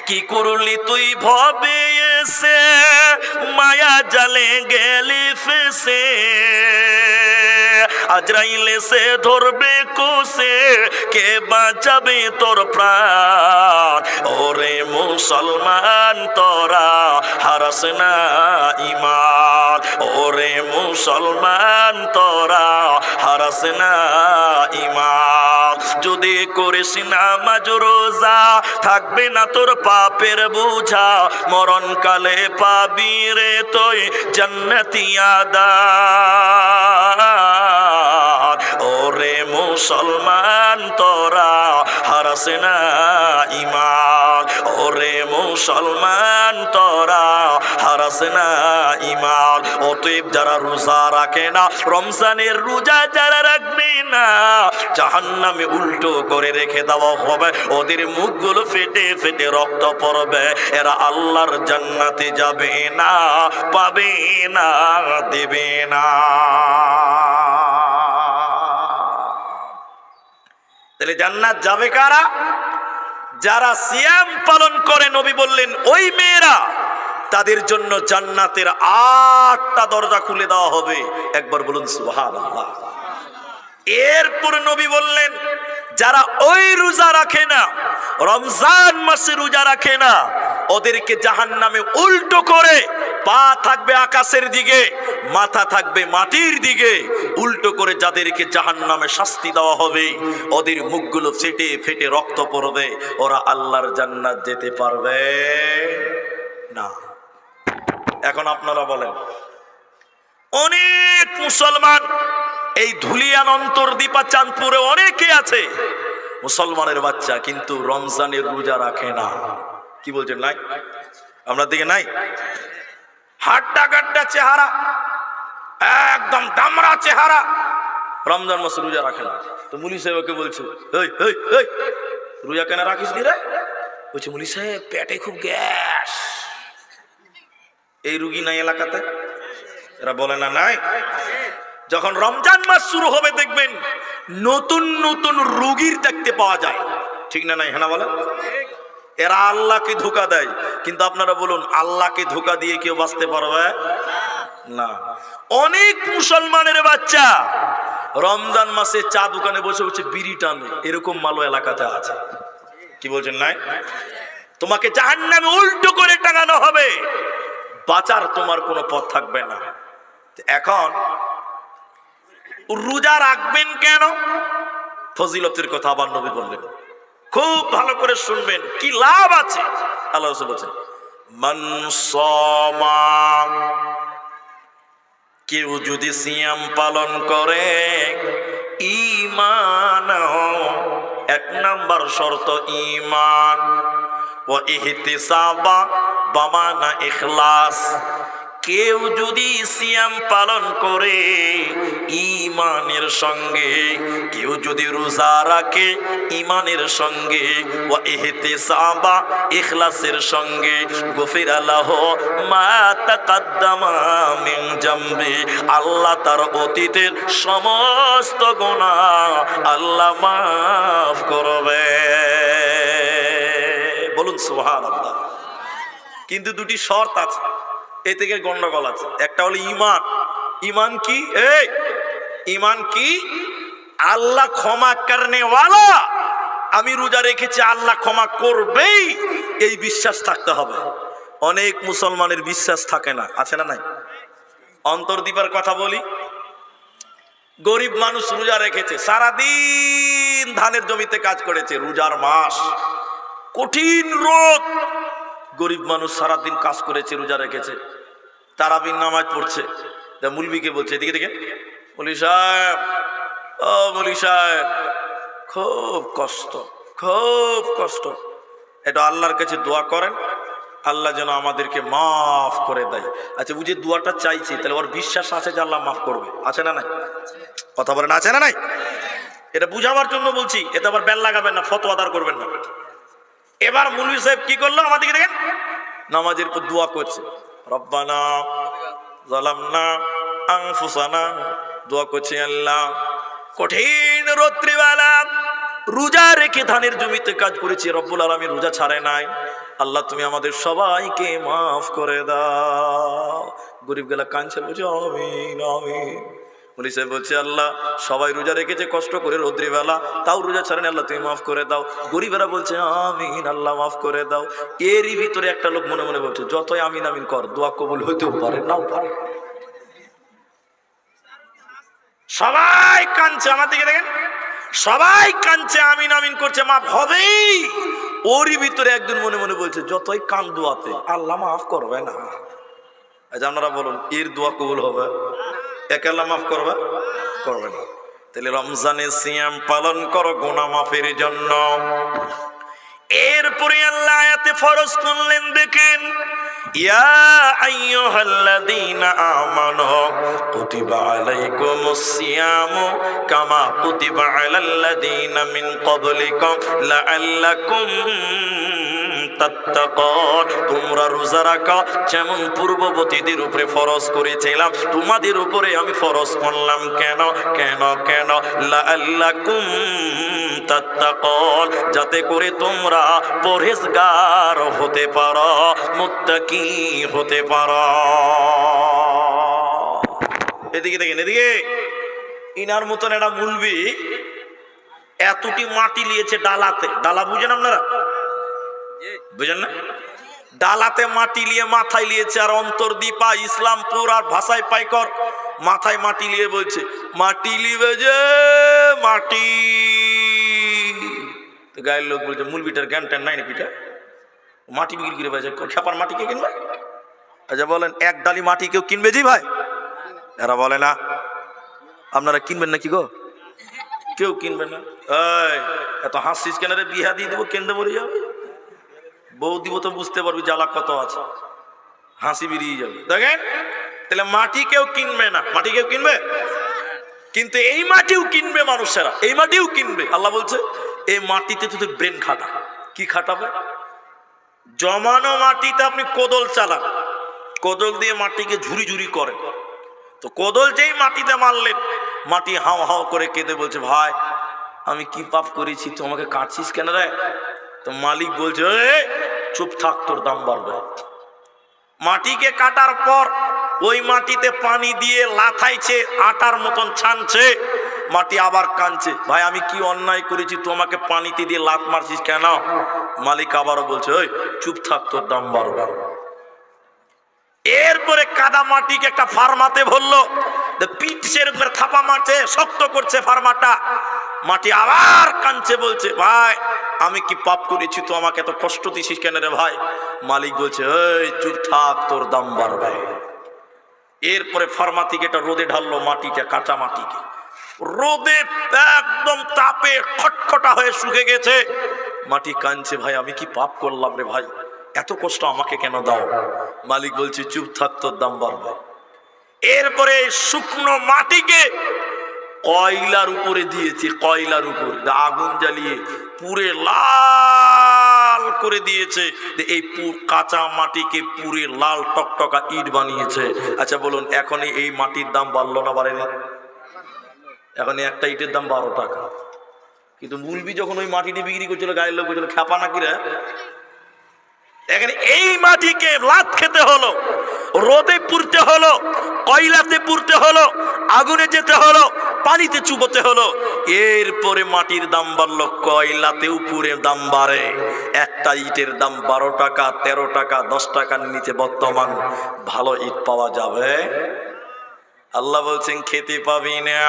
কি করলি তুই ভবে এসে, মায়া জালে গেলি ফেসে, আজরাইল এসে ধরবে কোসে, কে বাঁচাবে তোর প্রাণ? ওরে মুসলমান তোরা হারাস না ঈমান, ওরে মুসলমান তোরা হারাস না ঈমান। যদি করিস নামাজ রোজা, থাকবে না তোর পাপের বোঝা, মরণকালে পাবি রে তুই জান্নাতি আদান। ওরে মুসলমান তোরা হারাস না ঈমান, ওরে মুসলমান তোরা হারাস না ঈমান। অতএব যারা রোজা রাখে না, রমজানের রোজা যারা রাখবে না, জাহান্নামে উল্টো করে রেখে দেওয়া হবে, ওদের মুখগুলো ফেটে ফেটে রক্ত পড়বে, এরা আল্লাহর জান্নাতে যাবে না, পাবে না, দেবে না। তাহলে জান্নাত যাবে কারা? যারা সিয়াম পালন করে। নবী বললেন ওই মেয়েরা, তাদের জন্য জান্নাতের 8টা দরজা খুলে দেওয়া হবে। একবার বলুন সুবহানাল্লাহ। এরপর নবী বললেন যারা ওই রোজা রাখে না, রমজান মাসে রোজা রাখে না, ওদেরকে জাহান্নামে উল্টো করে, পা থাকবে আকাশের দিকে, মাথা থাকবে মাটির দিকে, উল্টো করে যাদেরকে জাহান্নামে শাস্তি দেওয়া হবে, ওদের মুখগুলো ফেটে ফেটে রক্ত পড়বে, ওরা আল্লাহর জান্নাত যেতে পারবে না। এখন আপনারা বলেন, অনেক মুসলমান এই ধুলিয়ান অন্তর্দীপা চাঁদপুরে অনেকে আছে মুসলমানের বাচ্চা, কিন্তু রমজানের রোজা রাখে না। কি বলছেন নাই? আপনার দিকে নাই? হাড্ডা গাড্ডা চেহারা, একদম দামড়া চেহারা, রমজান মাসে রোজা রাখে না। তো মুলি সাহেবকে বলছে, এই এই এই রোজা কেন রাখিস নি রে? বলছে মুলি সাহেব পেটে খুব গ্যাস। এই রুগী নাই এলাকাতে? এরা বলে না নাই? যখন রমজান মাস শুরু হবে দেখবেন নতুন নতুন রোগীর দেখতে পাওয়া যায়, ঠিক না নাই? হ্যাঁ বলে, এরা আল্লাহকে ধোঁকা দেয়। কিন্তু আপনারা বলুন, আল্লাহকে ধোঁকা দিয়ে কেউ বাঁচতে পারবে না। অনেক মুসলমানের বাচ্চা রমজান মাসে চা দোকানে বসে বসে বিড়ি টানে, এরকম মালো এলাকাতে আছে। কি বলছেন নাই? তোমাকে জাহান্নামে উল্টো করে টাঙানো হবে, বাঁচার তোমার কোনো পথ থাকবে না। এখন রোজা রাখবেন কেন? ফজিলতের কথা আবার নবী বললেন, খুব ভালো করে শুনবেন, কি লাভ আছে। আল্লাহ রাসূল বলেছেন, মান সামা, কেউ যদি সিয়াম পালন করে, ঈমান, 1 নাম্বার শর্ত ঈমান, ওয়া ইহতিসাবা, বামানা ইখলাস। কেউ যদি সিয়াম পালন করে ঈমানের সঙ্গে, কেউ যদি রোজা রাখে ঈমানের সঙ্গে, ওয়া ইহতিসাবা, ইখলাসের সঙ্গে, গফিরা লাহু মা তাকাদ্দামা মিন জামবি, আল্লাহ তার অতীতের সমস্ত গুনাহ আল্লাহ মাফ করবে। বলুন সুবহানাল্লাহ। কিন্তু দুটি শর্ত আছে, এ থেকে গন্ডগোল আছে। একটা হলো ঈমান। ঈমান কি? এই ঈমান কি? আল্লাহ ক্ষমা করনে ওয়ালা, আমি রোজা রেখেছি আল্লাহ ক্ষমা করবেই, এই বিশ্বাস থাকতে হবে। অনেক মুসলমানের বিশ্বাস থাকে না, আছে না নাই? অন্তর্দীপার কথা বলি, গরিব মানুষ রোজা রেখেছে, সারাদিন ধানের জমিতে কাজ করেছে, রোজার মাস, কঠিন রোদ, গরিব মানুষ সারাদিন কাজ করেছে, রোজা রেখেছে, তারাবির নামাজ পড়ছে। মুলবিকে বলছে, এদিকে দেখে, মুলি সাহেব, ও মুলি সাহেব, খুব কষ্ট, খুব কষ্ট, এটা আল্লাহর কাছে দোয়া করেন, আল্লাহ যেন আমাদেরকে মাফ করে দেয়। আচ্ছা, বুঝে দোয়াটা চাইছি, তাহলে ওর বিশ্বাস আছে যে আল্লাহ মাফ করবে, আছে না নাই? কথা বলেন, আছে না নাই? এটা বুঝাবার জন্য বলছি, এতে আবার বেল লাগাবেন না, ফতোয়াদার করবেন না। এবার মুলবি সাহেব কি করলো? আমাদেরকে দেখেন, নামাজের পর দোয়া করছে, রব্বানা যালামনা আনফুসানা, দোয়া করছে আল্লাহ, কঠিন রাত্রিবেলা রোজা রেখে ধানের জমিতে কাজ করেছি, রব্বুল আলামিন রোজা ছাড়ে নাই। আল্লাহ তুমি আমাদের সবাইকে মাফ করে দাও। গরিব গেলা কাঁদছে, বলছে আমিন আমিন। মুলি সাহেব বলছে আল্লাহ সবাই রোজা রেখেছে কষ্ট করে রোদ্রি বেলা, তাও রোজা ছাড়েন, আল্লাহ তুমি মাফ করে দাও। গরিবেরা বলছে আমিন, আল্লাহ মাফ করে দাও। এরই ভিতরে একটা লোক মনে মনে বলছে যতই আমিন আমিন কর, দোয়া কবুল হইতেও পারে নাও পারে। সবাই কাঁদছে, আমার দিকে দেখেন, সবাই কাঁদছে, আমিন আমিন করছে, মাফ হবেই। ওরই ভিতরে একজন মনে মনে বলছে যতই কান দোয়াতে আল্লাহ মাফ করবে না। আচ্ছা আপনারা বলুন এর দোয়া কবুল হবে? এক আল্লাহ মাফ করবে? করবে না। তাহলে রমজানে সিয়াম পালন করো গুনাহ মাফের জন্য। এরপরে আল্লাহ আয়াতে ফরজ করলেন, দেখেন ইয়া আইয়ুহাল্লাযীনা আমানু কুতিবা আলাইকুমুস সিয়ামু কামা কুতিবা আলাল্লাযীনা মিন ক্বাবলিকুম লাআল্লাকুম তাত্তাকুন। তোমরা রোজা রাখো যেমন পূর্ববর্তীদের উপরে ফরজ করেছিলাম, তোমাদের উপরে আমি ফরজ করলাম। কেন কেন কেন? লাআল্লাকুম তাত্তাকুন, যাতে করে তোমরা পরহেজগার হতে পারো, মুত্তাকি হতে পারো। এদিকে দেখেন, এদিকে ইনার মতন একটা মুলবি এতটি মাটি নিয়েছে ডালাতে। ডালা বুঝেন আপনারা? বুঝেন না? ডালাতে মাটি নিয়ে মাথায় নিয়েছে, আর অন্তর দীপা ইসলামপুর আর ভাষায় পাইকর মাথায় মাটি নিয়ে বলছে মাটি লিবে যে মাটি। তো গায়ের লোক বলছে মুলবিটার জ্ঞান ট্যান নাই নাকি, মাটি বিক্রি করে বেচে, খেপার মাটি কে কিনবে? আচ্ছা বলেন এক ডালি মাটি কেউ কিনবে জি ভাই? এরা বলে না। আপনারা কিনবেন নাকি গো? কেউ কিনবে না। এত হাসিস কেন রে? বিহা দিয়ে দেবো, কেন্দ্রে মরে যাবে। বউ দিব তো বুঝতে পারবি জ্বালা কত আছে, হাসি বেরিয়ে যাবে। দেখেন তাহলে মাটি কেউ কিনবে না। মাটি কেউ কিনবে? কিন্তু এই মাটিও কিনবে মানুষেরা, এই মাটিও কিনবে। আল্লাহ বলছে এই মাটিতে তুই ব্রেন খাটা। কি খাটাবে? জমানো মাটিতে আপনি কোদল চালান, কোদল দিয়ে মাটিকে ঝুরি ঝুরি করে, তো কোদল যেই মাটিতে মারলেন, মাটি হাও হাও করে কেঁদে বলছে ভাই আমি কি পাপ করেছি, তোমাকে কাটছিস কেন রে? তো মালিক বলছে চুপ থাক, তোর দাম বাড়বে। মাটিকে কাটার পর ওই মাটিতে পানি দিয়ে লাথাইছে, আটার মতন ছানছে, মাটি আবার কাঁদছে ভাই আমি কি অন্যায় করেছি, তোমাকে পানিতে দিয়ে লাত মারছিস কেন? মালিক আবারও বলছে ওই চুপ থাক, তোর দাম বাড়বে। এরপরে কাদা মাটিকে একটা ফার্মাতে ভরলো, পিঠ সেরকম থাপা মারছে, শক্ত করছে ফার্মাটা। মাটি আবার কাঁদছে, বলছে ভাই আমি কি পাপ করেছি, তো আমাকে এত কষ্ট দিছিস কেন রে ভাই? মালিক বলছে এই চুপ থাক, তোর দাম বাড়বে। এরপরে ফার্মাতিকে এটা রোদে ঢাললো, মাটিকে, কাঁচা মাটিকে রোদে একদম তাপে খটখটা হয়ে শুকে গেছে। মাটি কাঁদছে ভাই আমি কি পাপ করলাম রে ভাই, এত কষ্ট আমাকে কেন দাও? মালিক বলছে চুপ থাক, তোর দাম বাড়বে। এরপরে শুকনো মাটিকে কয়লার উপরে দিয়েছে, কয়লার উপরে আগুন জ্বালিয়ে পুরে লাল করে দিয়েছে। এই কাঁচা মাটিকে পুরে লাল টকটকা ইট বানিয়েছে। আচ্ছা বলুন এখন এই মাটির দাম বাড়লো না বাড়েনি? এখন একটা ইটের দাম 12 টাকা। কিন্তু মুলবি যখন ওই মাটিটি বিক্রি করছিল, গায়ের লোক বলছিল খেপা নাকি রে? এখানে এই মাটিকে লাত খেতে হলো, রোদে পুড়তে হলো, কয়লাতে পুড়তে হলো, আগুনে যেতে হলো, পানিতে চুবোতে হলো। এরপরে মাটির দাম বাড়লো, কয়লাতেও পুরে দাম বাড়ে। একটা ইটের দাম 12 টাকা, 13 টাকা, 10 টাকার নিচে বর্তমান ভালো ইট পাওয়া যাবে? আল্লাহ বলছেন খেতে পাবি না।